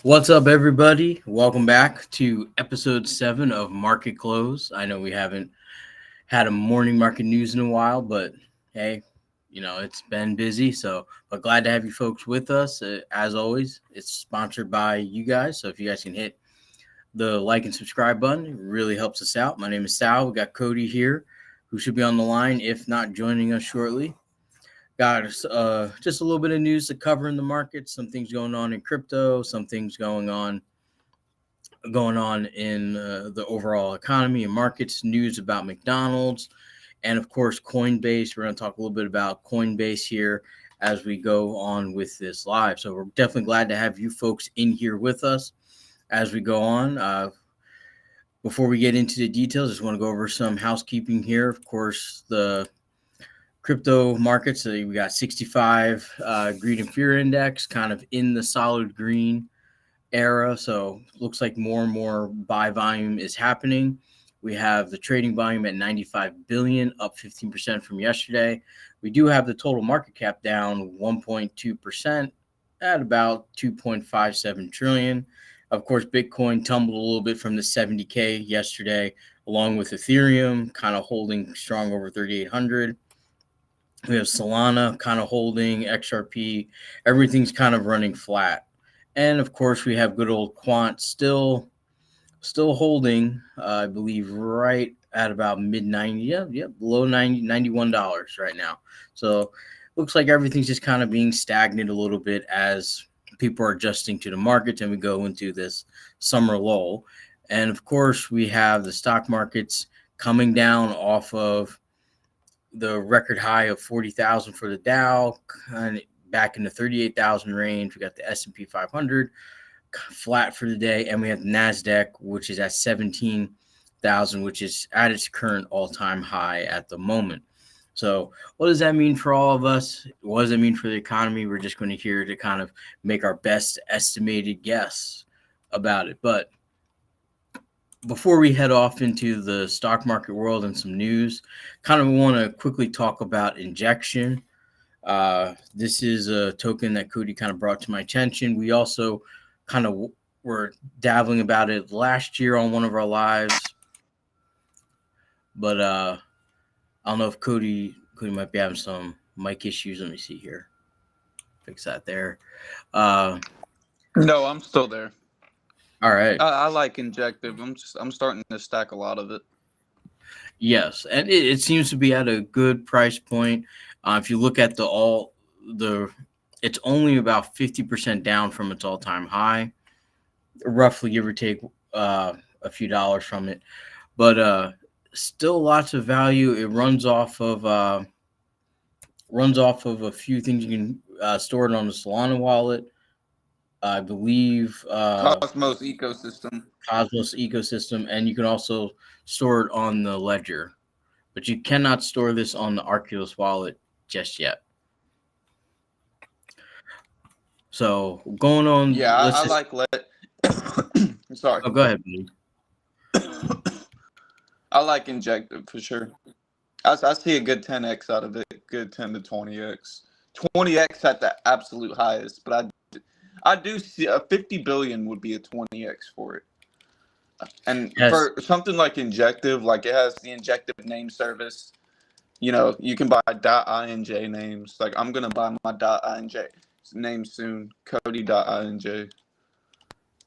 What's up, everybody? Welcome back to episode 7 of Market Close. I know we haven't had a morning market news in a while, but hey, it's been busy. But glad to have you folks with us. As always, it's sponsored by you guys. So if you guys can hit the like and subscribe button, it really helps us out. My name is Sal. We got Cody here, who should be on the line, if not joining us shortly. Got just a little bit of news to cover in the market. Some things going on in crypto, some things going on in the overall economy and markets, news about McDonald's, and of course, Coinbase. We're going to talk a little bit about Coinbase here as we go on with this live. So we're definitely glad to have you folks in here with us as we go on. Before we get into the details, I just want to go over some housekeeping here. Of course, the crypto markets, we got 65 greed and fear index kind of in the solid green era. So looks like more and more buy volume is happening. We have the trading volume at 95 billion, up 15% from yesterday. We do have the total market cap down 1.2% at about 2.57 trillion. Of course, Bitcoin tumbled a little bit from the 70K yesterday, along with Ethereum kind of holding strong over 3,800. We have Solana kind of holding, XRP. Everything's kind of running flat. And of course, we have good old Quant still holding, I believe, right at about mid 90, below $91 right now. So looks like everything's just kind of being stagnant a little bit as people are adjusting to the markets and we go into this summer lull. And of course, we have the stock markets coming down off of the record high of 40,000 for the Dow, kind of back in the 38,000 range. We got the S&P 500 flat for the day, and we have the NASDAQ, which is at 17,000, which is at its current all-time high at the moment. So what does that mean for all of us? What does it mean for the economy? We're just going to hear to kind of make our best estimated guess about it. But before we head off into the stock market world and some news, kind of want to quickly talk about injection. This is a token that Cody kind of brought to my attention. We also kind of were dabbling about it last year on one of our lives, but I don't know if Cody might be having some mic issues. Let me see here. Fix that there. No, I'm still there. All right. I like injective. I'm starting to stack a lot of it. Yes, and it seems to be at a good price point. If you look at it's only about 50% down from its all-time high, roughly, give or take a few dollars from it. But still lots of value. It runs off of a few things. You can store it on the Solana wallet. I believe Cosmos ecosystem. and you can also store it on the Ledger, but you cannot store this on the Arculus wallet just yet. So going on, Yeah, I like Sorry. Oh, go ahead, buddy. I like injective for sure. I see a good 10x out of it, good 10 to 20x. 20x at the absolute highest, but I do see a 50 billion would be a 20x for it. And Yes. for something like injective, like it has the injective name service, you can buy .inj names. Like I'm going to buy my .inj name soon, Cody.inj.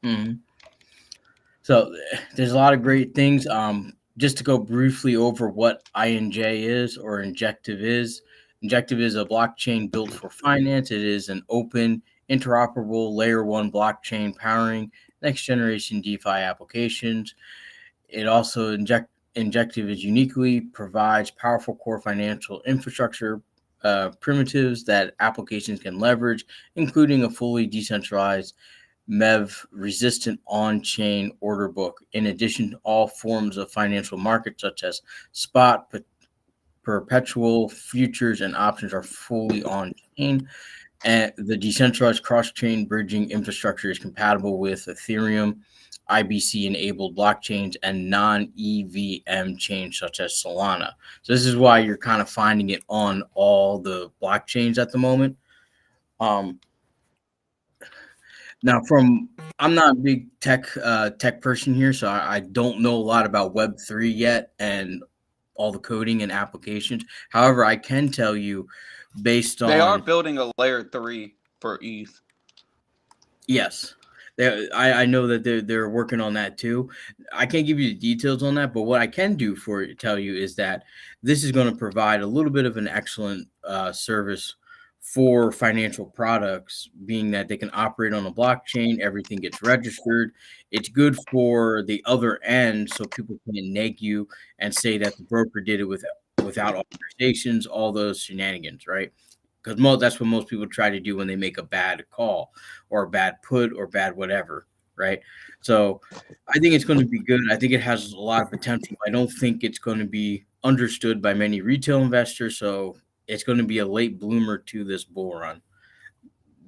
Mm-hmm. So there's a lot of great things. Just to go briefly over what INJ is or Injective is. Injective is a blockchain built for finance. It is an open, interoperable layer 1 blockchain powering next generation DeFi applications. It also Injective is uniquely provides powerful core financial infrastructure primitives that applications can leverage, including a fully decentralized MEV-resistant on-chain order book. In addition, all forms of financial markets such as spot, perpetual, futures, and options are fully on-chain. And the decentralized cross-chain bridging infrastructure is compatible with Ethereum, IBC-enabled blockchains, and non-EVM chains such as Solana. So this is why you're kind of finding it on all the blockchains at the moment. Now, I'm not a big tech person here, so I don't know a lot about Web3 yet and all the coding and applications. However, I can tell you, based They are on building a layer 3 for ETH. yes, I know that they're working on that too. I can't give you the details on that, but what I can do for tell you is that this is going to provide a little bit of an excellent service for financial products, being that they can operate on a blockchain, everything gets registered. It's good for the other end, so people can neg you and say that the broker did it without authorizations, all those shenanigans, right? Because that's what most people try to do when they make a bad call or a bad put or bad whatever, right? So I think it's going to be good. I think it has a lot of potential. I don't think it's going to be understood by many retail investors. So it's going to be a late bloomer to this bull run.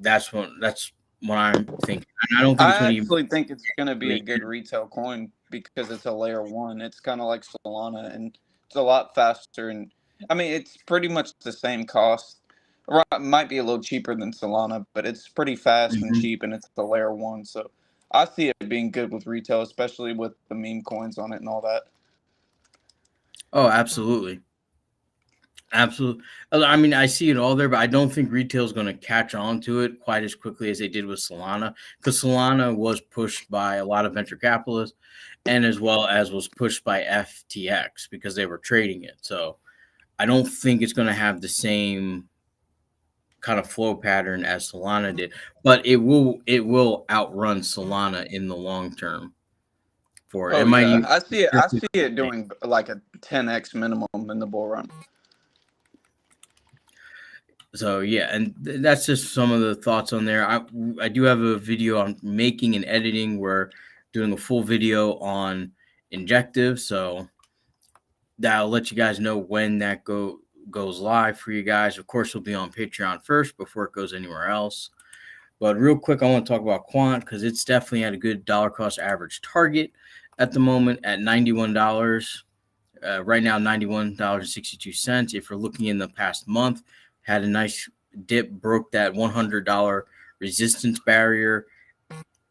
That's what I'm thinking. And I don't think it's I going to even actually think it's going to be a late. good retail coin because it's a layer 1. It's kind of like Solana, and it's a lot faster. And I mean, it's pretty much the same cost. It might be a little cheaper than Solana, but it's pretty fast and Mhm. cheap, and it's the layer 1. So I see it being good with retail, especially with the meme coins on it and all that. Oh, absolutely. Absolutely. I mean, I see it all there, but I don't think retail is going to catch on to it quite as quickly as they did with Solana, because Solana was pushed by a lot of venture capitalists and as well as was pushed by FTX because they were trading it. So I don't think it's going to have the same kind of flow pattern as Solana did, but it will outrun Solana in the long term for it. It Oh might yeah, even I see it. I see it doing like a 10x minimum in the bull run. So yeah, and that's just some of the thoughts on there. I do have a video on making and editing. We're doing a full video on injective, so that'll let you guys know when that goes live for you guys. Of course, it'll be on Patreon first before it goes anywhere else. But real quick, I want to talk about Quant because it's definitely at a good dollar cost average target at the moment at $91. Right now, $91.62. If you're looking in the past month, had a nice dip, broke that $100 resistance barrier.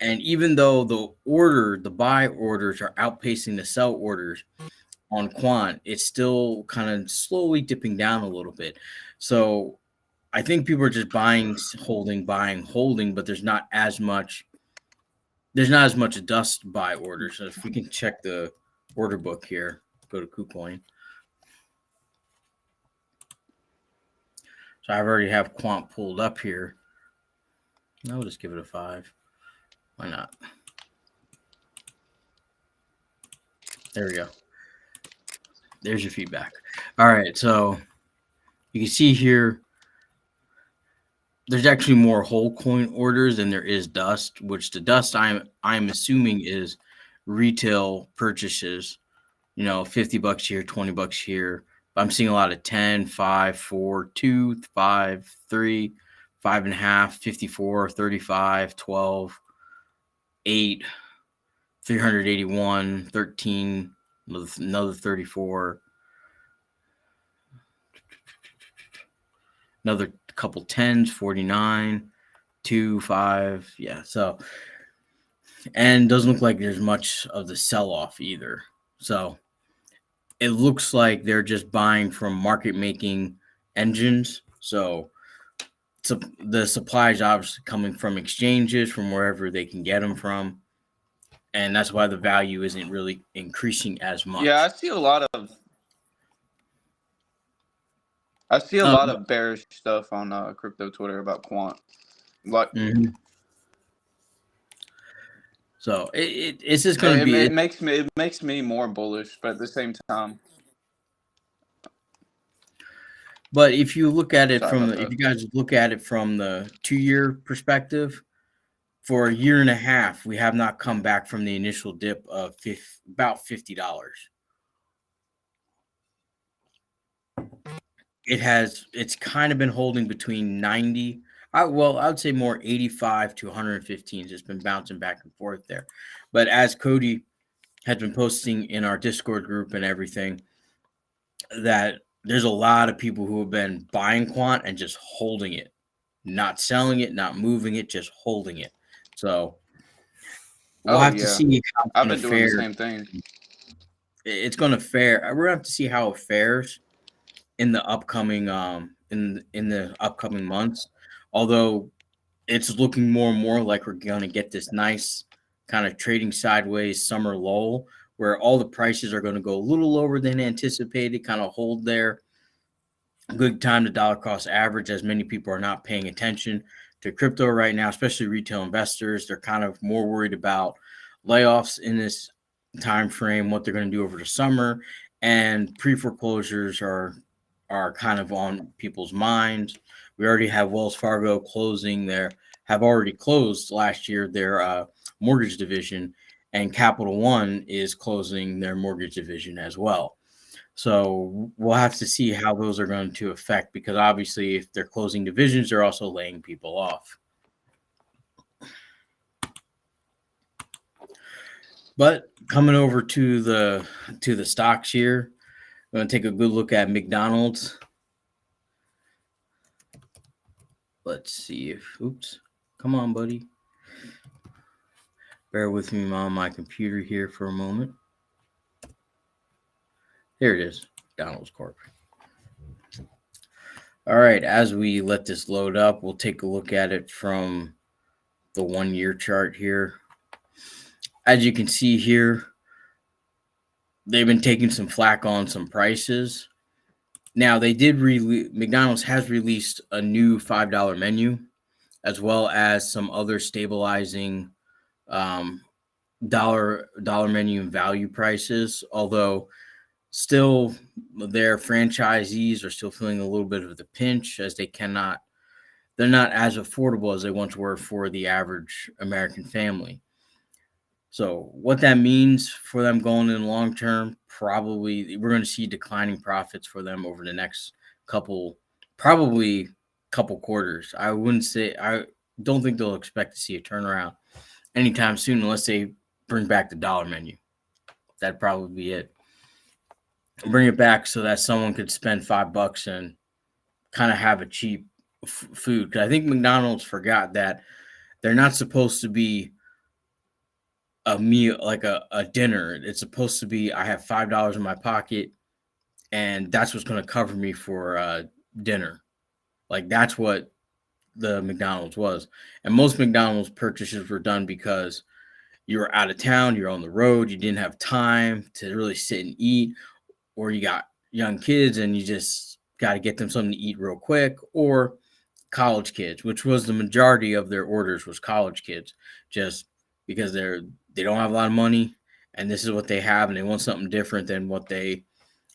And even though the buy orders are outpacing the sell orders on Quant, it's still kind of slowly dipping down a little bit. So I think people are just buying, holding, but there's not as much dust buy orders. So if we can check the order book here, go to KuCoin. So I already have Quant pulled up here. I'll just give it a 5. Why not? There we go. There's your feedback. All right, so you can see here there's actually more whole coin orders than there is dust, which the dust I'm assuming is retail purchases, $50 here, $20 here. But I'm seeing a lot of 10, 5, 4, 2, 5, 3, 5.5, 54, 35, 12, 8, 381, 13, another 34, another couple tens, 49, 2, 5. Yeah. So, and doesn't look like there's much of the sell off either. So it looks like they're just buying from market making engines. So the supply is obviously coming from exchanges, from wherever they can get them from. And that's why the value isn't really increasing as Yeah, much. I see a Um, lot of bearish stuff on crypto Twitter about Quant. Like mhm. So it's just going to it, be it makes me more bullish, but at the same time, But if you look at it sorry about if that. you guys look at it from the 2-year perspective, for a year and a half, we have not come back from the initial dip of about $50. It's kind of been holding between 90. I would say more 85 to 115. It's been bouncing back and forth there. But as Cody has been posting in our Discord group and everything, that there's a lot of people who have been buying Quant and just holding it, not selling it, not moving it, just holding it. So we'll have to see how it's I've going been to doing the fare. same thing. It's going to fare. We're going to have to see how it fares in the upcoming in the upcoming months. Although it's looking more and more like we're going to get this nice kind of trading sideways summer lull where all the prices are going to go a little lower than anticipated, kind of hold there. Good time to dollar cost average, as many people are not paying attention to crypto right now, especially retail investors. They're kind of more worried about layoffs in this time frame, what they're going to do over the summer, and pre-foreclosures are kind of on people's minds. We already have Wells Fargo have already closed last year their mortgage division, and Capital One is closing their mortgage division as well. So we'll have to see how those are going to affect, because obviously if they're closing divisions, they're also laying people off. But coming over to the stocks here, I'm going to take a good look at McDonald's. Let's see come on, buddy. Bear with me on my computer here for a moment. There it is, McDonald's Corp. All right, as we let this load up, we'll take a look at it from the 1 year chart here. As you can see here, they've been taking some flack on some prices. Now, McDonald's has released a new $5 menu, as well as some other stabilizing dollar menu and value prices, although still their franchisees are still feeling a little bit of the pinch, as they're not as affordable as they once were for the average American family. So what that means for them going in long term, probably we're going to see declining profits for them over the next couple quarters. I don't think they'll expect to see a turnaround anytime soon unless they bring back the dollar menu. That'd probably be it. Bring it back so that someone could spend $5 and kind of have a cheap food. Because I think McDonald's forgot that they're not supposed to be a meal, like a dinner. It's supposed to be, I have $5 in my pocket and that's what's going to cover me for dinner. Like that's what the McDonald's was. And most McDonald's purchases were done because you were out of town, you're on the road, you didn't have time to really sit and eat, or you got young kids and you just got to get them something to eat real quick, or college kids, which was the majority of their orders, was college kids, just because they don't have a lot of money and this is what they have and they want something different than what they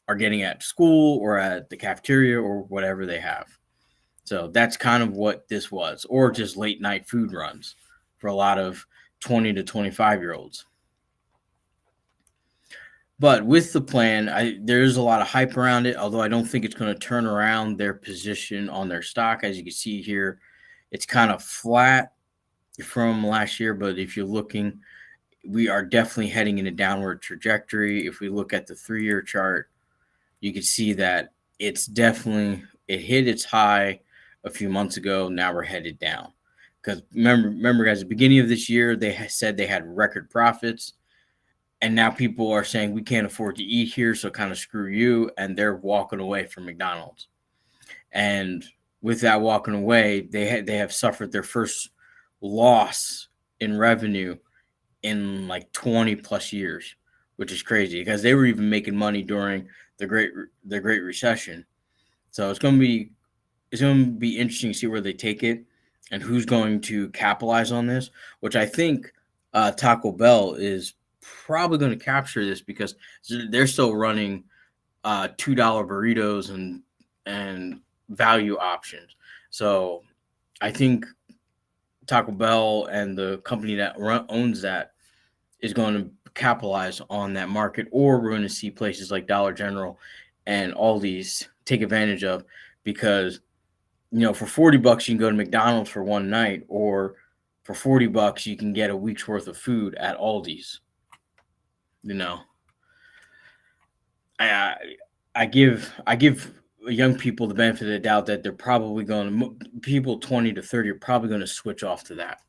are getting at school or at the cafeteria or whatever they have. So that's kind of what this was, or just late night food runs for a lot of 20 to 25-year-olds. But with the plan, there's a lot of hype around it, although I don't think it's going to turn around their position on their stock. As you can see here, it's kind of flat from last year, but if you're looking, we are definitely heading in a downward trajectory. If we look at the 3-year chart, you can see that it hit its high a few months ago. Now we're headed down. Because remember, guys, at the beginning of this year, they said they had record profits. And now people are saying we can't afford to eat here, so kind of screw you. And they're walking away from McDonald's. And with that walking away, they have suffered their first loss in revenue in like 20 plus years, which is crazy because they were even making money during the Great Recession. So it's going to be interesting to see where they take it and who's going to capitalize on this, which I think Taco Bell is probably going to capture this because they're still running $2 burritos and value options. So I think Taco Bell and the company that owns that is going to capitalize on that market, or we're going to see places like Dollar General and Aldi's take advantage of, because for $40 you can go to McDonald's for one night, or for $40 you can get a week's worth of food at Aldi's. I give young people the benefit of the doubt that they're probably people 20 to 30 are probably going to switch off to that.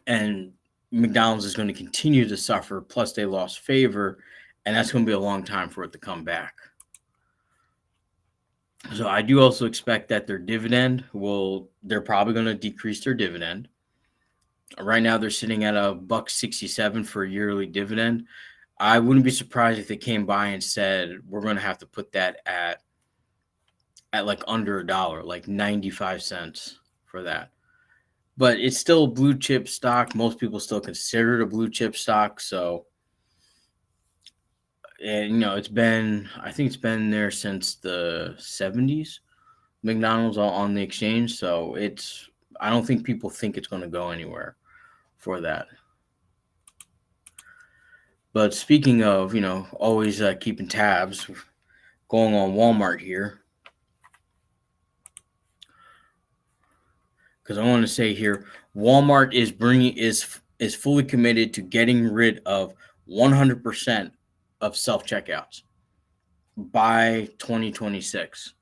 and McDonald's is going to continue to suffer. Plus, they lost favor, and that's going to be a long time for it to come back. So I do also expect that their dividend they're probably going to decrease their dividend. Right now they're sitting at $1.67 for a yearly dividend. I wouldn't be surprised if they came by and said we're going to have to put that at like under a dollar, like 95 cents for that. But it's still a blue chip stock. Most people still consider it a blue chip stock. So, and I think it's been there since the 70s. McDonald's on the exchange. So I don't think people think it's going to go anywhere for that. But speaking of, always keeping tabs, going on Walmart here, because I want to say here, Walmart is fully committed to getting rid of 100% of self checkouts by 2026.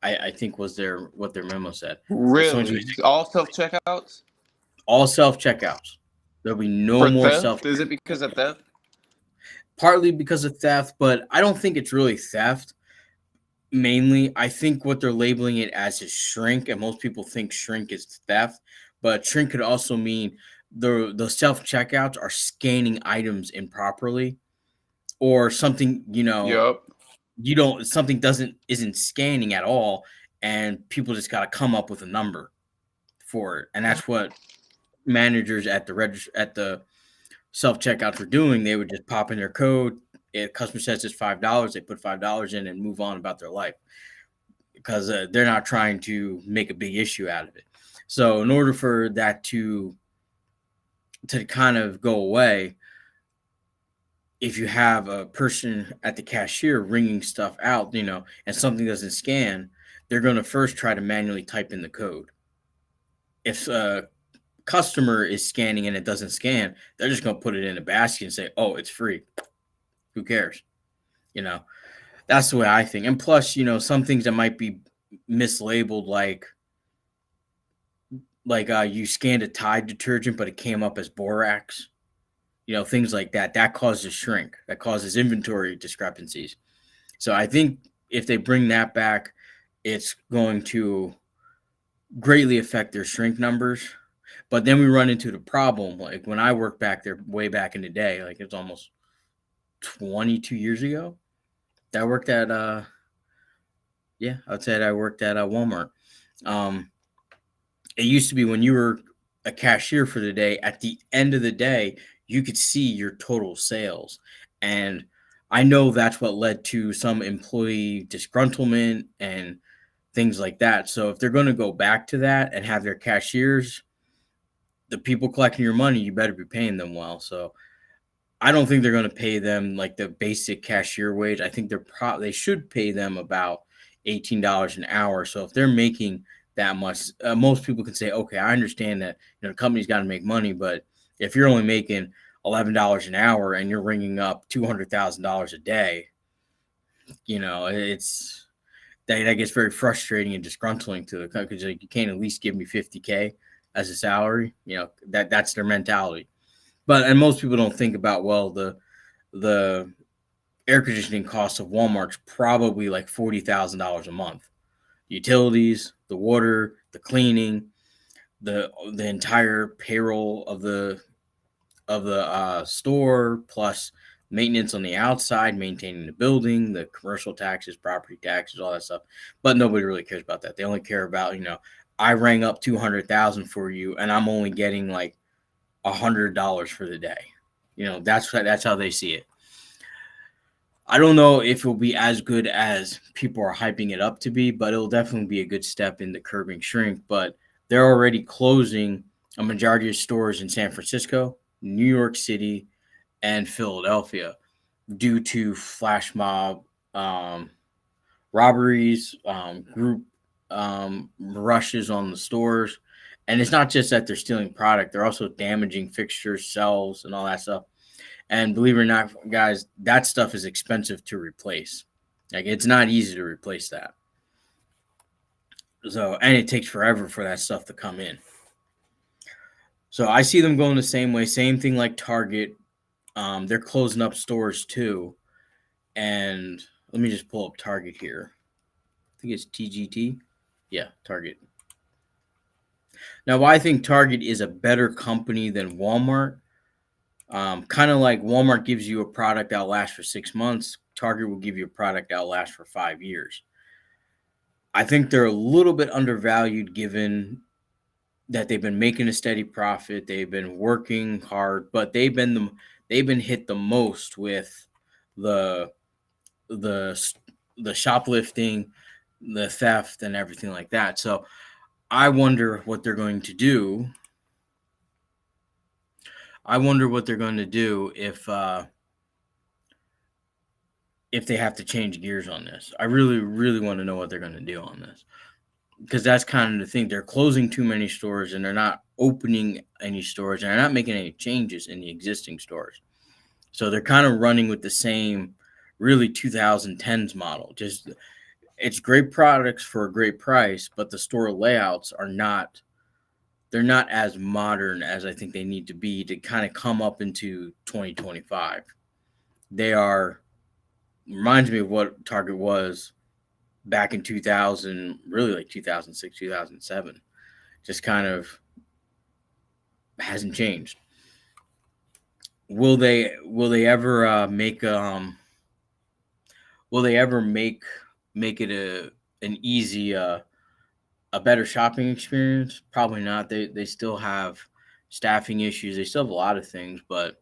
I think was what their memo said. Really? All self checkouts? All self checkouts. There'll be no For more theft? Is it because of theft? Partly because of theft, but I don't think it's really theft. Mainly, I think what they're labeling it as is shrink, and most people think shrink is theft, but shrink could also mean the self checkouts are scanning items improperly, or something Yep. something isn't scanning at all, and people just got to come up with a number for it, and that's what managers at the self checkouts were doing. They would just pop in their code. If customer says it's $5, they put $5 in and move on about their life, because they're not trying to make a big issue out of it. So in order for that to kind of go away, if you have a person at the cashier ringing stuff out, and something doesn't scan, they're going to first try to manually type in the code. If a customer is scanning and it doesn't scan, they're just going to put it in a basket and say, oh, it's free. Who cares? That's the way I think. And plus, some things that might be mislabeled, like you scanned a Tide detergent, but it came up as borax. Things like that causes shrink. That causes inventory discrepancies. So I think if they bring that back, it's going to greatly affect their shrink numbers. But then we run into the problem. Like when I worked back there way back in the day, like it's almost 22 years ago, that I worked at I'd say I worked at Walmart. It used to be when you were a cashier for the day, at the end of the day, you could see your total sales. And I know that's what led to some employee disgruntlement and things like that. So if they're going to go back to that and have their cashiers, the people collecting your money, you better be paying them well. So I don't think they're going to pay them like the basic cashier wage. I think they should pay them about $18 an hour. So if they're making that much, most people can say, okay, I understand that the company's got to make money, but if you're only making $11 an hour and you're ringing up $200,000 a day, that gets very frustrating and disgruntling to the company, because you can't at least give me $50K as a salary. That's their mentality. And most people don't think about, well, the air conditioning cost of Walmart's probably like $40,000 a month. Utilities, the water, the cleaning, the entire payroll of the store, plus maintenance on the outside, maintaining the building, the commercial taxes, property taxes, all that stuff. But nobody really cares about that. They only care about, I rang up 200,000 for you, and I'm only getting like $100 for the day. That's how they see it. I don't know if it'll be as good as people are hyping it up to be, but it'll definitely be a good step in the curbing shrink. But they're already closing a majority of stores in San Francisco, New York City, and Philadelphia due to flash mob robberies, group rushes on the stores. And it's not just that they're stealing product, they're also damaging fixtures, shelves, and all that stuff. And believe it or not, guys, that stuff is expensive to replace. Like, it's not easy to replace that. So, and it takes forever for that stuff to come in. So I see them going the same way. Same thing like Target. They're closing up stores too. And let me just pull up Target here. I think it's TGT. Yeah, Target. Now, why I think Target is a better company than Walmart, kind of like Walmart gives you a product that'll last for 6 months, Target will give you a product that'll last for 5 years. I think they're a little bit undervalued given that they've been making a steady profit, they've been working hard, but they've been hit the most with the the the shoplifting, the theft, and everything like that. So I wonder what they're going to do. I wonder what they're going to do if they have to change gears on this. I really, really want to know what they're going to do on this because that's kind of the thing. They're closing too many stores and they're not opening any stores and they're not making any changes in the existing stores. So they're kind of running with the same, really 2010s model. Just it's great products for a great price, but the store layouts are not. They're not as modern as I think they need to be to kind of come up into 2025. They are reminds me of what Target was back in 2000, really like 2006, 2007. Just kind of hasn't changed. Will they ever will they ever make it an easy a better shopping experience? Probably not. They still have staffing issues. They still have a lot of things, but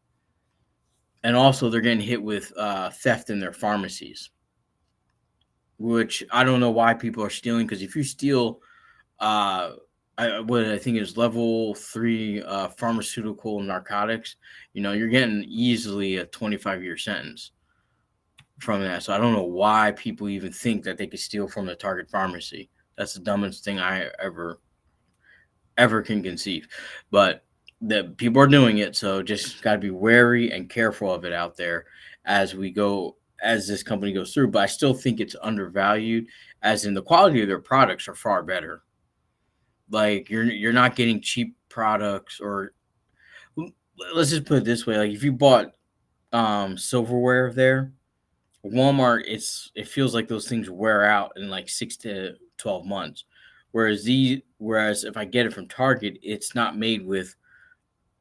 and also they're getting hit with theft in their pharmacies, which I don't know why people are stealing. Because if you steal, what I think is level 3 pharmaceutical narcotics, you're getting easily a 25-year sentence from that. So I don't know why people even think that they could steal from the Target pharmacy. That's the dumbest thing I ever can conceive. But the people are doing it, so just got to be wary and careful of it out there as this company goes through. But I still think it's undervalued, as in the quality of their products are far better. Like you're not getting cheap products, or let's just put it this way: like if you bought silverware there, Walmart, it feels like those things wear out in like 6 to 12 months. Whereas if I get it from Target, it's not made with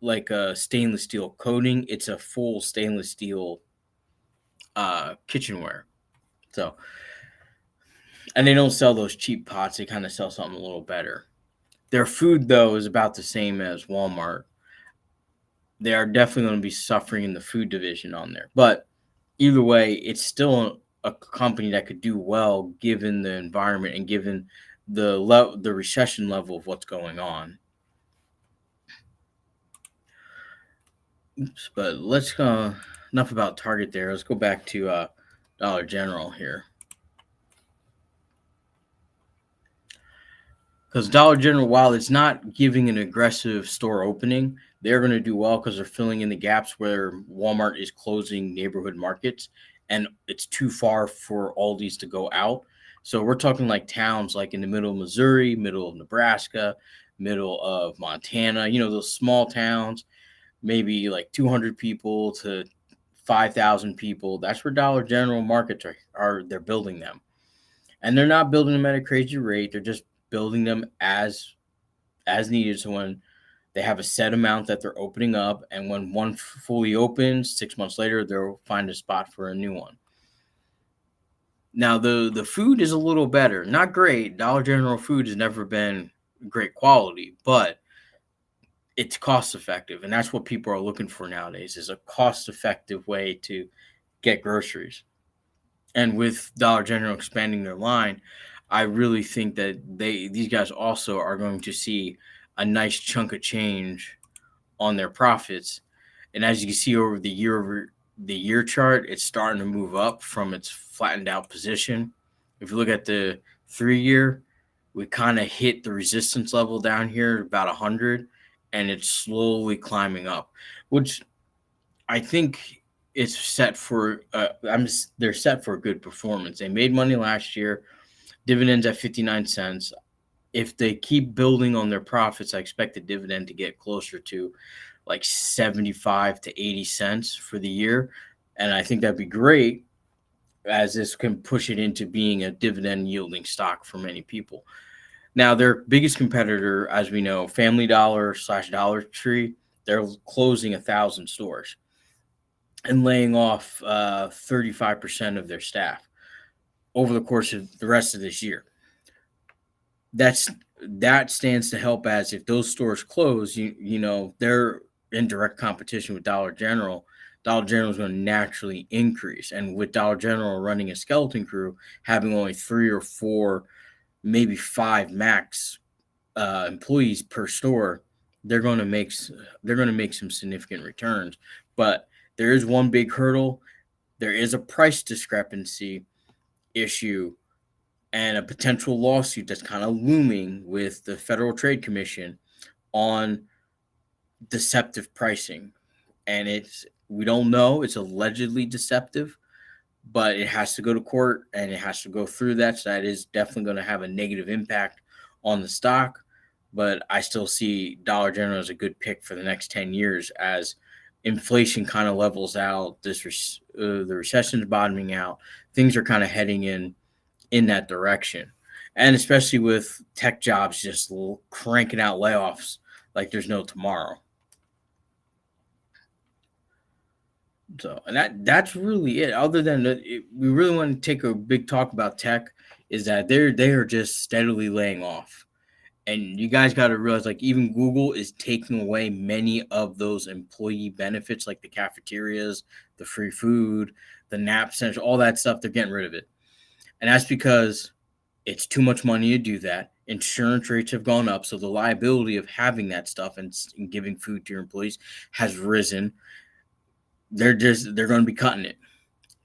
like a stainless steel coating. It's a full stainless steel kitchenware. So, and they don't sell those cheap pots. They kind of sell something a little better. Their food though is about the same as Walmart. They are definitely going to be suffering in the food division on there. But either way, it's still a company that could do well given the environment and given the recession level of what's going on. Oops, but let's go. Enough about Target there. Let's go back to Dollar General here. Because Dollar General, while it's not giving an aggressive store opening, they're going to do well because they're filling in the gaps where Walmart is closing neighborhood markets and it's too far for all these to go out. So we're talking like towns like in the middle of Missouri, middle of Nebraska, middle of Montana, those small towns, maybe like 200 people to 5,000 people. That's where Dollar General markets are they're building them. And they're not building them at a crazy rate. They're just building them as needed. So when they have a set amount that they're opening up, and when one fully opens 6 months later, they'll find a spot for a new one. Now the food is a little better, not great. Dollar General food has never been great quality, but it's cost effective, and that's what people are looking for nowadays, is a cost effective way to get groceries. And with Dollar General expanding their line, I really think that these guys also are going to see a nice chunk of change on their profits. And as you can see over the year chart, it's starting to move up from its flattened out position. If you look at the 3-year, we kind of hit the resistance level down here about 100, and it's slowly climbing up, which I think it's set for they're set for a good performance. They made money last year, dividends at 59 cents. if they keep building on their profits, I expect the dividend to get closer to like 75 to 80 cents for the year. And I think that'd be great, as this can push it into being a dividend yielding stock for many people. Now, their biggest competitor, as we know, Family Dollar / Dollar Tree, they're closing 1,000 stores and laying off 35% of their staff over the course of the rest of this year. That stands to help, as if those stores close, they're in direct competition with Dollar General. Dollar General is going to naturally increase, and with Dollar General running a skeleton crew, having only 3 or 4, maybe 5 max employees per store, they're going to make some significant returns. But there is one big hurdle. There is a price discrepancy issue and a potential lawsuit that's kind of looming with the Federal Trade Commission on deceptive pricing. And we don't know, it's allegedly deceptive, but it has to go to court and it has to go through that. So that is definitely going to have a negative impact on the stock. But I still see Dollar General as a good pick for the next 10 years as inflation kind of levels out. The recession is bottoming out. Things are kind of heading in that direction. And especially with tech jobs just cranking out layoffs like there's no tomorrow. So, and that's really it. Other than we really want to take a big talk about tech, is that they are just steadily laying off. And you guys got to realize, like, even Google is taking away many of those employee benefits, like the cafeterias, the free food, the nap center, all that stuff. They're getting rid of it. And that's because it's too much money to do that. Insurance rates have gone up, so the liability of having that stuff and giving food to your employees has risen. They're going to be cutting it.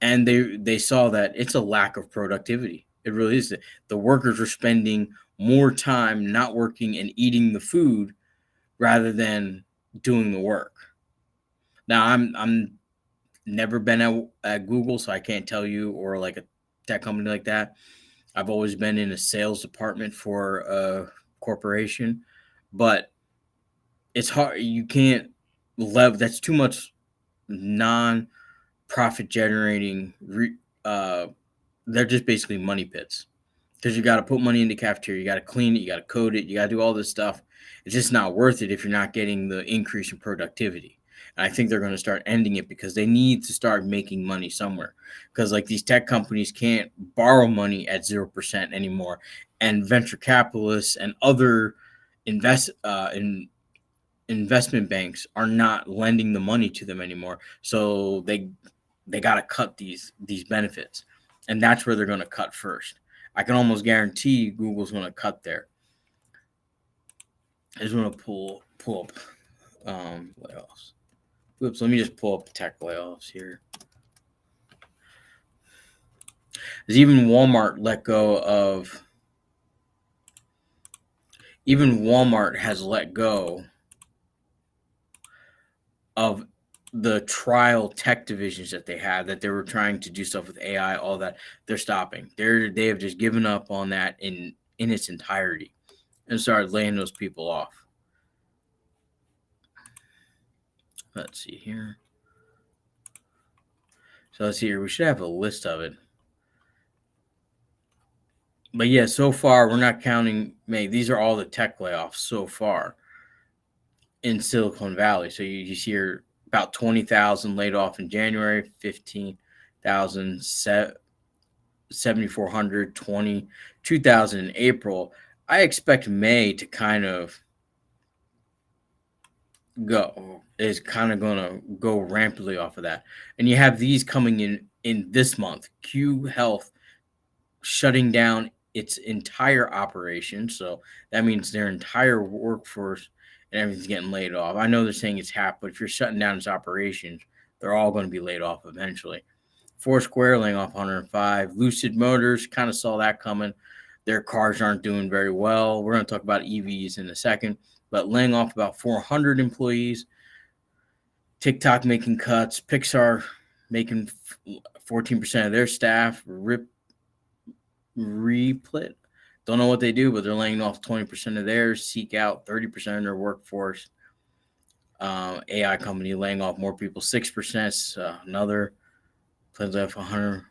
And they saw that it's a lack of productivity. It really is. The workers are spending more time not working and eating the food rather than doing the work. Now, I'm never been at Google, so I can't tell you, or like a tech company like that. I've always been in a sales department for a corporation, but it's hard. You can't that's too much non-profit generating. They're just basically money pits, because you got to put money in the cafeteria, you got to clean it, you got to code it, you got to do all this stuff. It's just not worth it if you're not getting the increase in productivity. And I think they're going to start ending it, because they need to start making money somewhere. Because like these tech companies can't borrow money at 0% anymore, and venture capitalists and other investment banks are not lending the money to them anymore. So they got to cut these benefits, and that's where they're going to cut first. I can almost guarantee Google's going to cut there. I just want to pull up layoffs. Oops, let me just pull up tech layoffs here. There's even Walmart has let go of the trial tech divisions that they had, that they were trying to do stuff with AI, all that. They're stopping. They have just given up on that in its entirety and started laying those people off. Let's see here. So let's see here. We should have a list of it. But yeah, so far we're not counting May. These are all the tech layoffs so far in Silicon Valley. So you see here about 20,000 laid off in January, 15,000, 7,400, 2,000 in April. I expect May to kind of going to go rampantly off of that. And you have these coming in this month. Q Health shutting down its entire operation. So that means their entire workforce and everything's getting laid off. I know they're saying it's half, but if you're shutting down its operations, they're all going to be laid off eventually. Foursquare laying off 105. Lucid Motors, kind of saw that coming. Their cars aren't doing very well. We're going to talk about EVs in a second, but laying off about 400 employees. TikTok making cuts. Pixar making 14% of their staff. Replit Don't know what they do, but they're laying off 20% of theirs, seek out 30% of their workforce. AI company laying off more people, 6%. Another plans off 100.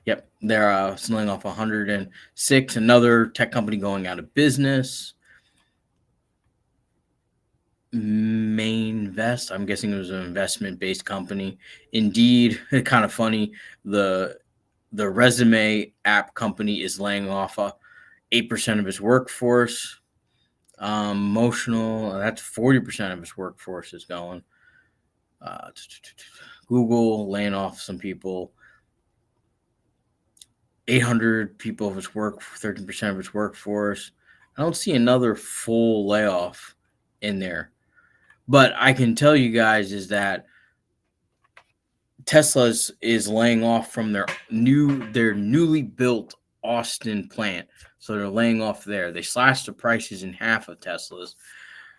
Yep, they're laying off 106. Another tech company going out of business. Mainvest, I'm guessing it was an investment-based company. Indeed, kind of funny. The resume app company is laying off 8% of its workforce. Emotional, that's 40% of its workforce is going. Google laying off some people. 800 people of its work, 13% of its workforce. I don't see another full layoff in there. But I can tell you guys is that Tesla is laying off from their newly built Austin plant. So they're laying off there. They slashed the prices in half of Tesla's,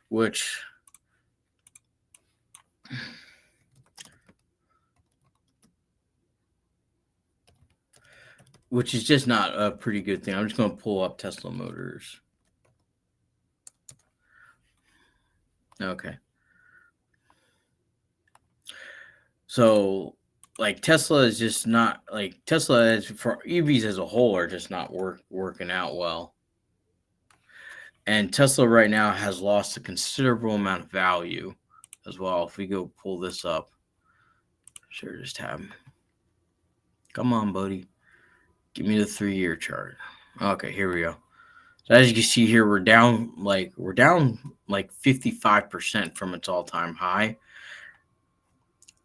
which is just not a pretty good thing. I'm just going to pull up Tesla Motors. Okay. So, like, Tesla is just not, like, Tesla is, for EVs as a whole, are just not working out well. And Tesla right now has lost a considerable amount of value as well. If we go pull this up, sure, just tab. Come on, buddy. Give me the 3-year chart. Okay, here we go. So as you can see here, we're down like 55% from its all-time high.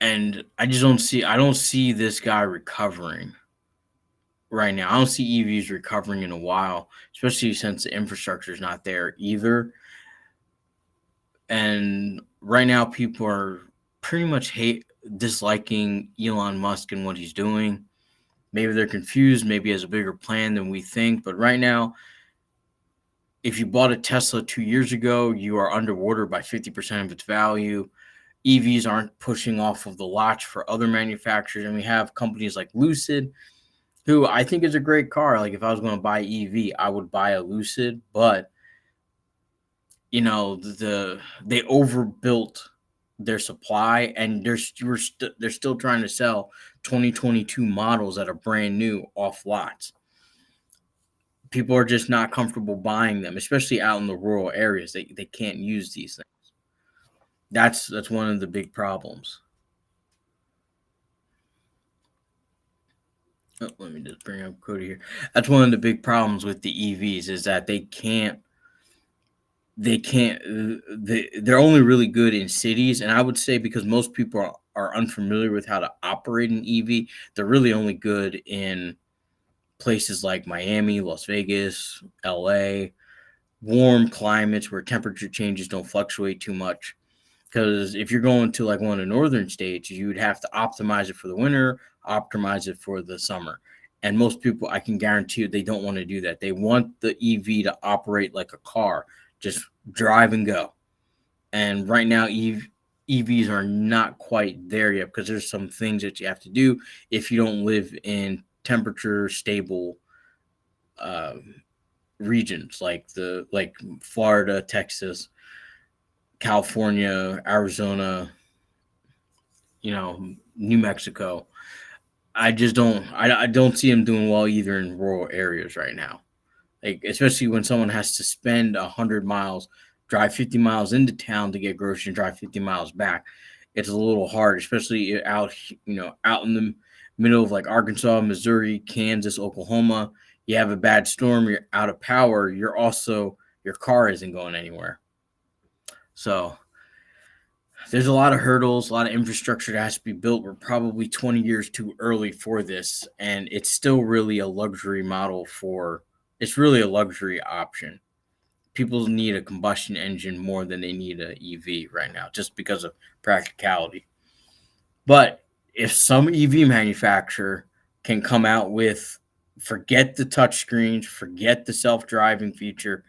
And I don't see this guy recovering right now. I don't see EVs recovering in a while, especially since the infrastructure is not there either. And right now, people are pretty much disliking Elon Musk and what he's doing. Maybe they're confused. Maybe he has a bigger plan than we think. But right now, if you bought a Tesla 2 years ago, you are underwater by 50% of its value. EVs aren't pushing off of the lots for other manufacturers. And we have companies like Lucid, who I think is a great car. Like, if I was going to buy EV, I would buy a Lucid. But, you know, they overbuilt their supply, and they're still trying to sell 2022 models that are brand new off lots. People are just not comfortable buying them, especially out in the rural areas. They can't use these things. That's one of the big problems. Oh, let me just bring up Cody here. That's one of the big problems with the EVs is that they're only really good in cities. And I would say because most people are unfamiliar with how to operate an EV, they're really only good in places like Miami, Las Vegas, LA, warm climates where temperature changes don't fluctuate too much. Because if you're going to like one of the northern states, you'd have to optimize it for the winter, optimize it for the summer. And most people, I can guarantee you, they don't want to do that. They want the EV to operate like a car, just drive and go. And right now, EVs are not quite there yet because there's some things that you have to do if you don't live in temperature stable regions like Florida, Texas, California, Arizona, New Mexico. I don't see them doing well either in rural areas right now. Like, especially when someone has to spend 100 miles, drive 50 miles into town to get groceries and drive 50 miles back. It's a little hard, especially out in the middle of like Arkansas, Missouri, Kansas, Oklahoma. You have a bad storm, you're out of power. Your car isn't going anywhere. So there's a lot of hurdles, a lot of infrastructure that has to be built. We're probably 20 years too early for this, and it's still really a luxury model it's really a luxury option. People need a combustion engine more than they need an EV right now, just because of practicality. But if some EV manufacturer can come out with, forget the touchscreens, forget the self-driving feature,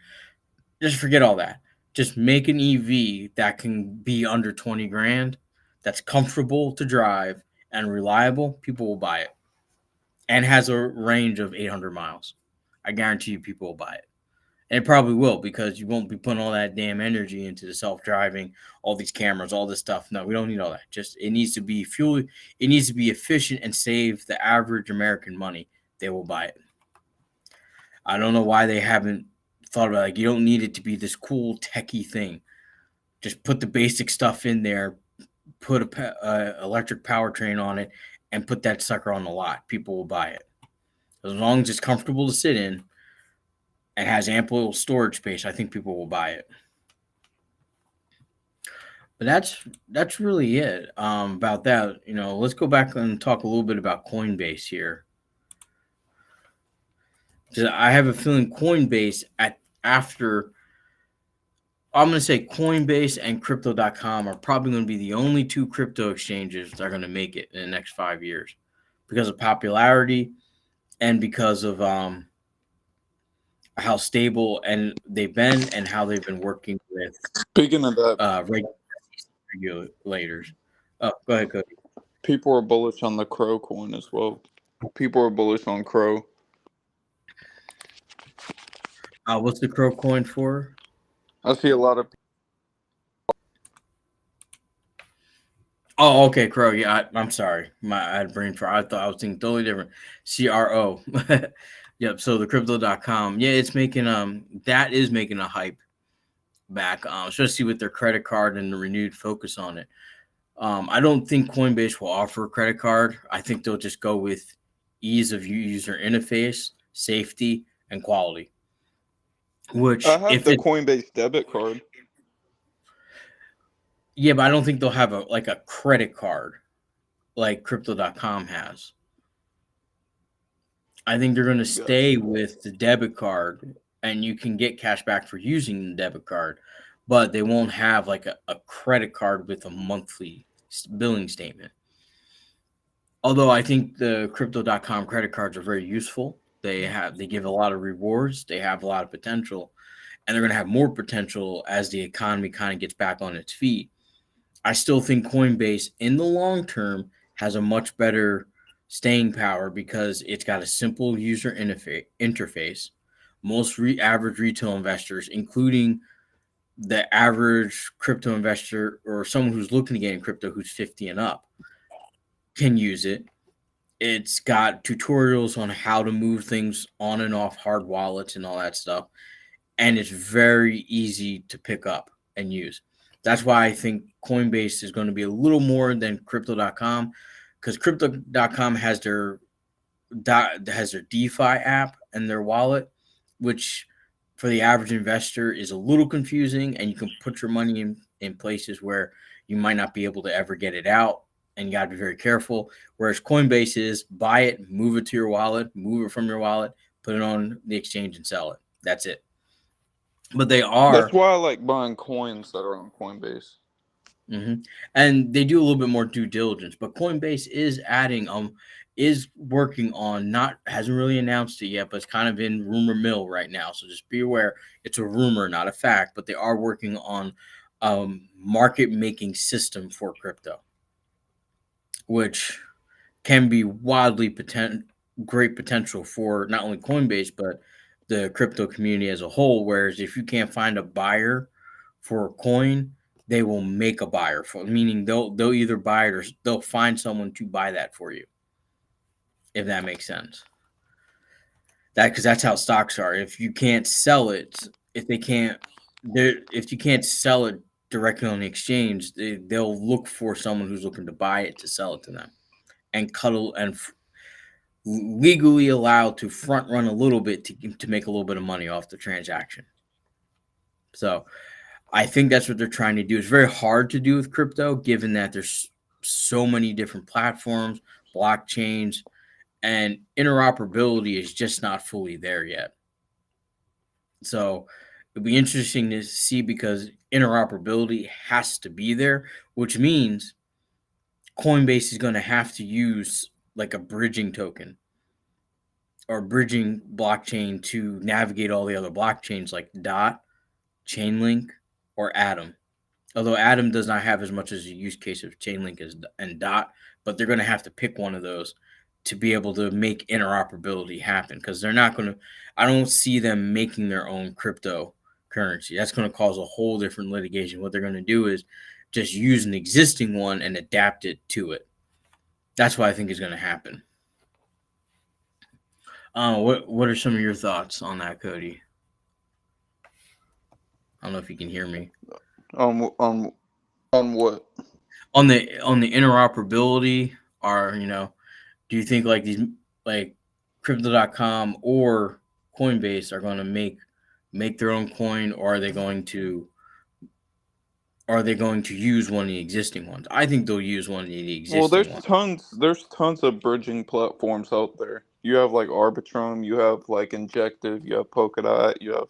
just forget all that. Just make an EV that can be under 20 grand, that's comfortable to drive and reliable, people will buy it. and has a range of 800 miles. I guarantee you people will buy it. And it probably will because you won't be putting all that damn energy into the self-driving, all these cameras, all this stuff. No, we don't need all that. Just it needs to be fuel. It needs to be efficient and save the average American money. They will buy it. I don't know why they haven't thought about it. Like you don't need it to be this cool techie thing. Just put the basic stuff in there. Put a electric powertrain on it, and put that sucker on the lot. People will buy it as long as it's comfortable to sit in and has ample storage space. I think people will buy it. But that's really it about that. Let's go back and talk a little bit about Coinbase here. 'Cause I have a feeling Coinbase after I'm going to say Coinbase and Crypto.com are probably going to be the only two crypto exchanges that are going to make it in the next 5 years because of popularity and because of how stable and they've been and how they've been working with Speaking of that, regulators. Oh, go ahead, Cody. people are bullish on the Crow coin as well. People are bullish on Crow. What's the Crow coin for? I see a lot of. Oh, okay, Crow. Yeah, I'm sorry. I had brain fart. I thought I was thinking totally different. CRO. Yep. So the crypto.com. Yeah, it's making that is making a hype back, especially with their credit card and the renewed focus on it. I don't think Coinbase will offer a credit card. I think they'll just go with ease of user interface, safety, and quality. Which I have if the it Coinbase debit card. Yeah, but I don't think they'll have a credit card like crypto.com has. I think they're going to stay with the debit card and you can get cash back for using the debit card, but they won't have like a credit card with a monthly billing statement. Although I think the crypto.com credit cards are very useful. They give a lot of rewards, they have a lot of potential, and they're going to have more potential as the economy kind of gets back on its feet. I still think Coinbase in the long term has a much better staying power because it's got a simple user interface. Most average retail investors, including the average crypto investor or someone who's looking to get in crypto who's 50 and up, can use it. It's got tutorials on how to move things on and off hard wallets and all that stuff. And it's very easy to pick up and use. That's why I think Coinbase is going to be a little more than crypto.com because crypto.com has their DeFi app and their wallet, which for the average investor is a little confusing, and you can put your money in places where you might not be able to ever get it out, and you got to be very careful. Whereas Coinbase is buy it, move it to your wallet, move it from your wallet, put it on the exchange and sell it. That's it. But they are. That's why I like buying coins that are on Coinbase. And they do a little bit more due diligence. But Coinbase is working on hasn't really announced it yet, but it's kind of in rumor mill right now. So just be aware it's a rumor, not a fact. But they are working on market making system for crypto, which can be wildly great potential for not only Coinbase but the crypto community as a whole. Whereas if you can't find a buyer for a coin, they will make a buyer for, meaning they'll either buy it or they'll find someone to buy that for you. If that makes sense. Because that's how stocks are. If you can't sell it, if you can't sell it directly on the exchange, they'll look for someone who's looking to buy it to sell it to them, and cuddle and legally allowed to front run a little bit to make a little bit of money off the transaction. So I think that's what they're trying to do. It's very hard to do with crypto, given that there's so many different platforms, blockchains, and interoperability is just not fully there yet. So it'll be interesting to see because interoperability has to be there, which means Coinbase is going to have to use like a bridging token or bridging blockchain to navigate all the other blockchains like Dot, Chainlink, or Atom. Although Atom does not have as much as a use case of Chainlink and Dot, but they're going to have to pick one of those to be able to make interoperability happen, because they're not going to. I don't see them making their own cryptocurrency. That's going to cause a whole different litigation. What they're going to do is just use an existing one and adapt it to it. That's what I think is going to happen. What are some of your thoughts on that, Cody? I don't know if you can hear me. On what? On the interoperability, or do you think like these like crypto.com or Coinbase are going to make their own coin, or are they going to use one of the existing ones? I think they'll use one of the Well, existing ones. there's tons of bridging platforms out there. You have like Arbitrum, you have like Injective, you have Polkadot,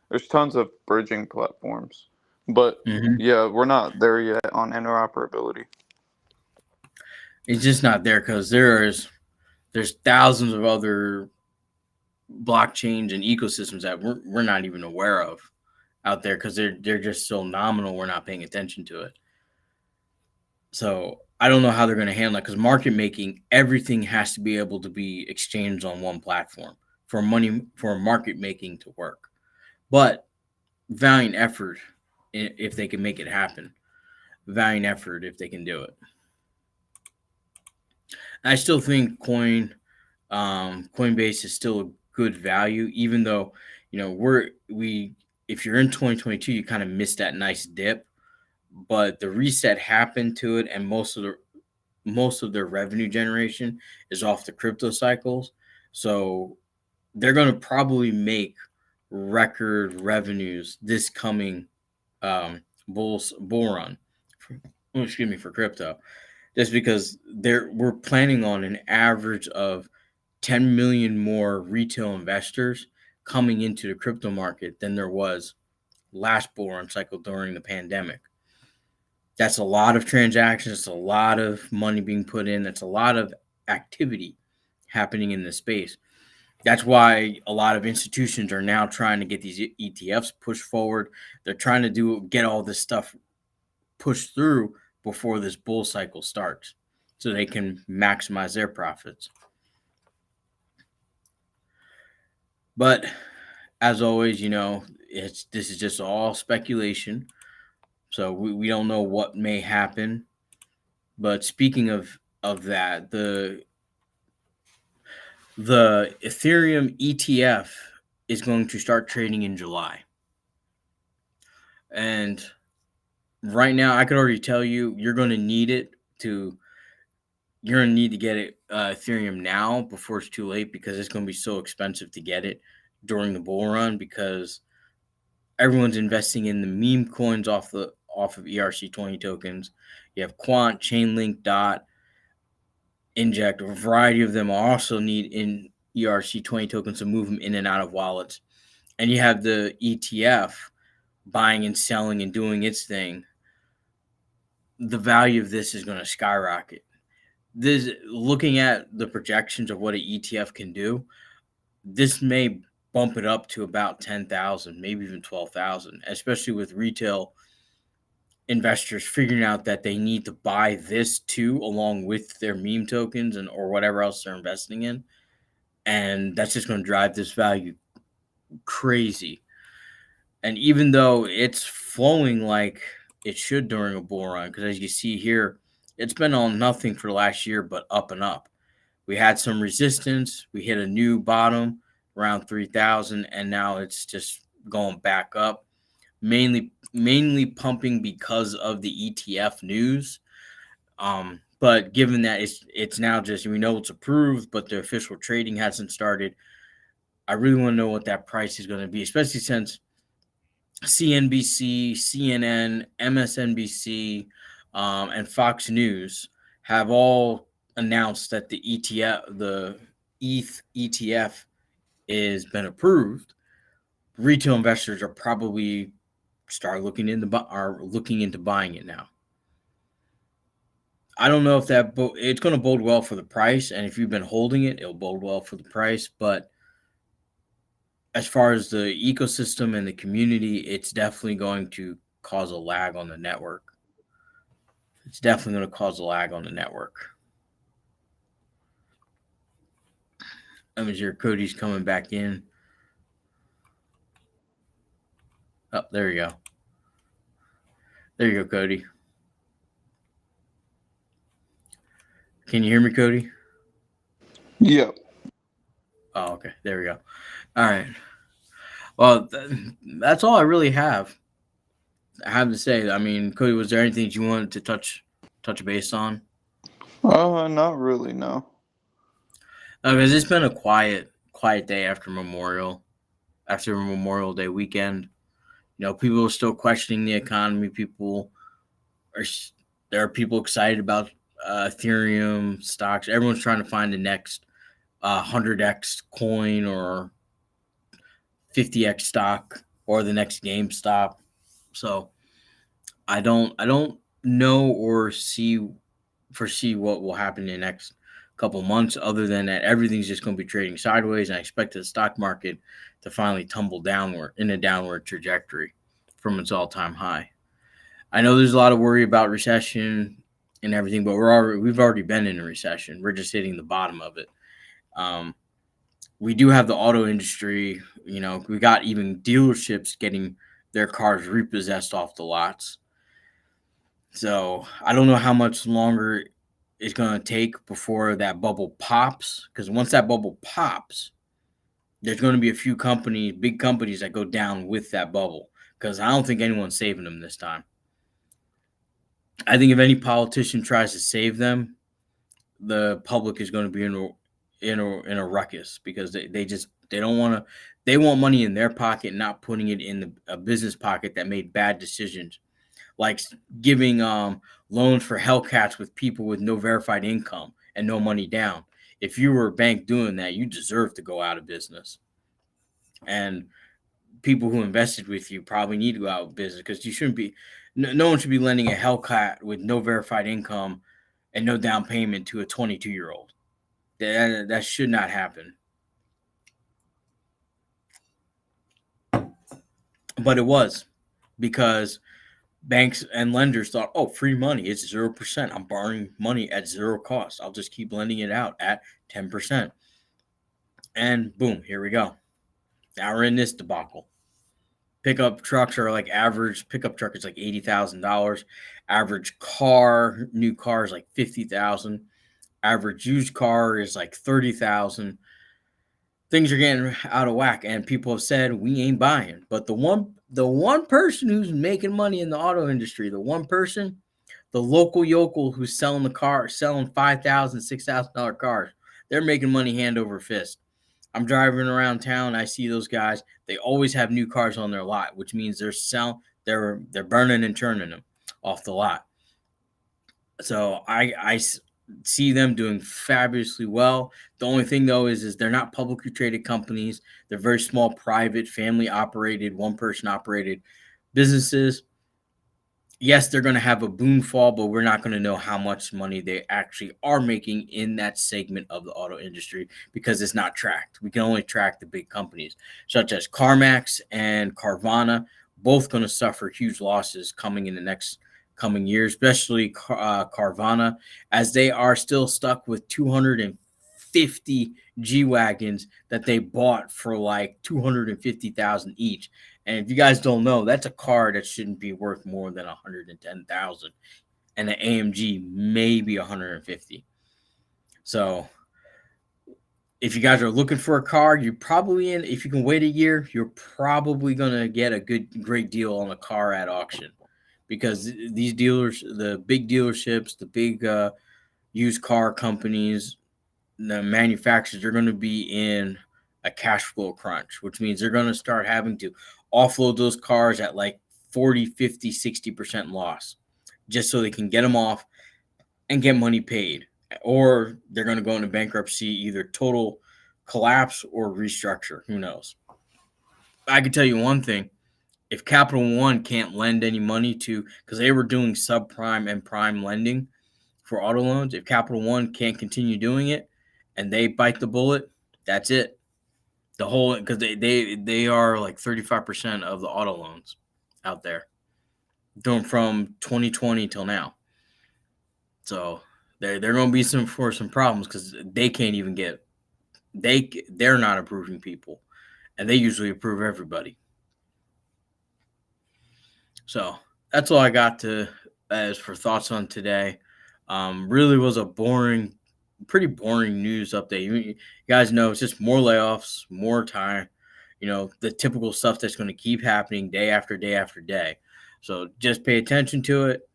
there's tons of bridging platforms. But Mm-hmm. yeah, we're not there yet on interoperability. It's just not there because there's thousands of other blockchains and ecosystems that we're not even aware of out there, because they're just so nominal. We're not paying attention to it. So I don't know how they're going to handle it, because market making, everything has to be able to be exchanged on one platform for market making to work. But valiant effort if they can make it happen. Valiant effort if they can do it. I still think Coinbase is still a good value, even though if you're in 2022, you kind of missed that nice dip, but the reset happened to it, and most of their revenue generation is off the crypto cycles. So they're going to probably make record revenues this coming bull run. For crypto, just because we're planning on an average of 10 million more retail investors coming into the crypto market than there was last bull run cycle during the pandemic. That's a lot of transactions. It's a lot of money being put in. That's a lot of activity happening in this space. That's why a lot of institutions are now trying to get these ETFs pushed forward. They're trying to get all this stuff pushed through before this bull cycle starts, so they can maximize their profits. But as always, this is just all speculation. So we don't know what may happen. But speaking of that, the Ethereum ETF is going to start trading in July. And right now, I could already tell you, you're going to need to get it Ethereum now before it's too late, because it's going to be so expensive to get it during the bull run, because everyone's investing in the meme coins off of ERC20 tokens. You have Quant, Chainlink, Dot, Inject. A variety of them also need in ERC20 tokens to move them in and out of wallets. And you have the ETF buying and selling and doing its thing. The value of this is going to skyrocket. Looking at the projections of what an ETF can do, this may bump it up to about 10,000, maybe even 12,000, especially with retail investors figuring out that they need to buy this too, along with their meme tokens or whatever else they're investing in. And that's just going to drive this value crazy. And even though it's flowing like it should during a bull run, because as you see here, it's been on nothing for the last year, but up and up. We had some resistance. We hit a new bottom around 3,000, and now it's just going back up, mainly pumping because of the ETF news. But given that it's now just, we know it's approved, but the official trading hasn't started, I really want to know what that price is going to be, especially since CNBC, CNN, MSNBC, and Fox News have all announced that the ETH ETF has been approved. Retail investors are probably looking into buying it now. I don't know if it's going to bode well for the price, and if you've been holding it, it'll bode well for the price. But as far as the ecosystem and the community, it's definitely going to cause a lag on the network. Let me see. Cody's coming back in. Oh, there you go. There you go, Cody. Can you hear me, Cody? Yeah. Oh, okay. There we go. All right. Well, that's all I really have to say. I mean, Cody, was there anything that you wanted to touch base on? Not really, no. Because it's been a quiet day after Memorial Day weekend. People are still questioning the economy. Are there are people excited about Ethereum stocks. Everyone's trying to find the next 100x coin or 50x stock or the next GameStop. So I don't know or foresee what will happen in the next couple months, other than that everything's just going to be trading sideways, and I expect the stock market to finally tumble downward in a downward trajectory from its all-time high. I know there's a lot of worry about recession and everything, but we've already been in a recession. We're just hitting the bottom of it. Um, we do have the auto industry. We got even dealerships getting their cars repossessed off the lots. So I don't know how much longer it's going to take before that bubble pops. Because once that bubble pops, there's going to be a few companies, big companies, that go down with that bubble. Because I don't think anyone's saving them this time. I think if any politician tries to save them, the public is going to be in a ruckus, because they don't want to. They want money in their pocket, not putting it in a business pocket that made bad decisions, like giving loans for Hellcats with people with no verified income and no money down. If you were a bank doing that, you deserve to go out of business. And people who invested with you probably need to go out of business, because you shouldn't be. No one should be lending a Hellcat with no verified income and no down payment to a 22-year-old. That should not happen. But it was, because banks and lenders thought, oh, free money, it's 0%. I'm borrowing money at zero cost. I'll just keep lending it out at 10%. And boom, here we go. Now we're in this debacle. Pickup trucks are like, average pickup truck is like $80,000. Average new car is like 50,000. Average used car is like 30,000. Things are getting out of whack, and people have said we ain't buying. But the one person who's making money in the auto industry, the local yokel who's selling the car, selling $5,000, $6,000 cars, they're making money hand over fist. I'm driving around town, I see those guys. They always have new cars on their lot, which means they're burning and turning them off the lot. So I see them doing fabulously well. The only thing, though, is they're not publicly traded companies. They're very small, private, family operated, one person operated businesses. Yes, they're going to have a boom fall, but we're not going to know how much money they actually are making in that segment of the auto industry, because it's not tracked. We can only track the big companies such as CarMax and Carvana, both going to suffer huge losses coming in the next coming years, especially Carvana, as they are still stuck with 250 G Wagons that they bought for like 250,000 each. And if you guys don't know, that's a car that shouldn't be worth more than 110,000, and an AMG maybe 150. So if you guys are looking for a car, you're probably in. If you can wait a year, you're probably gonna get a great deal on a car at auction, because these dealers, the big dealerships, the big used car companies, the manufacturers are going to be in a cash flow crunch, which means they're going to start having to offload those cars at like 40, 50, 60% loss, just so they can get them off and get money paid. Or they're going to go into bankruptcy, either total collapse or restructure. Who knows? I can tell you one thing. If Capital One can't lend any money to, because they were doing subprime and prime lending for auto loans, if Capital One can't continue doing it and they bite the bullet, that's it. The whole, because they are like 35% of the auto loans out there, doing from 2020 till now. So they're going to be some problems, because they can't even get they're not approving people, and they usually approve everybody. So that's all I got to as for thoughts on today. Really was a pretty boring news update. You guys know it's just more layoffs, more time. The typical stuff that's going to keep happening day after day after day. So just pay attention to it.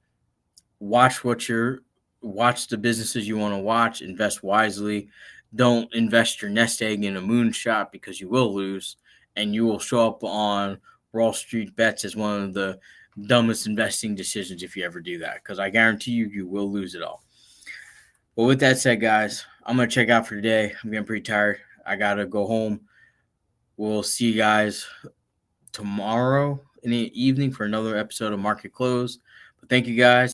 Watch the businesses you want to watch. Invest wisely. Don't invest your nest egg in a moonshot because you will lose, and you will show up on Wall Street bets as one of the dumbest investing decisions if you ever do that. Because I guarantee you will lose it all. But with that said, guys, I'm gonna check out for today. I'm getting pretty tired. I gotta go home. We'll see you guys tomorrow in the evening for another episode of Market Close. But thank you guys.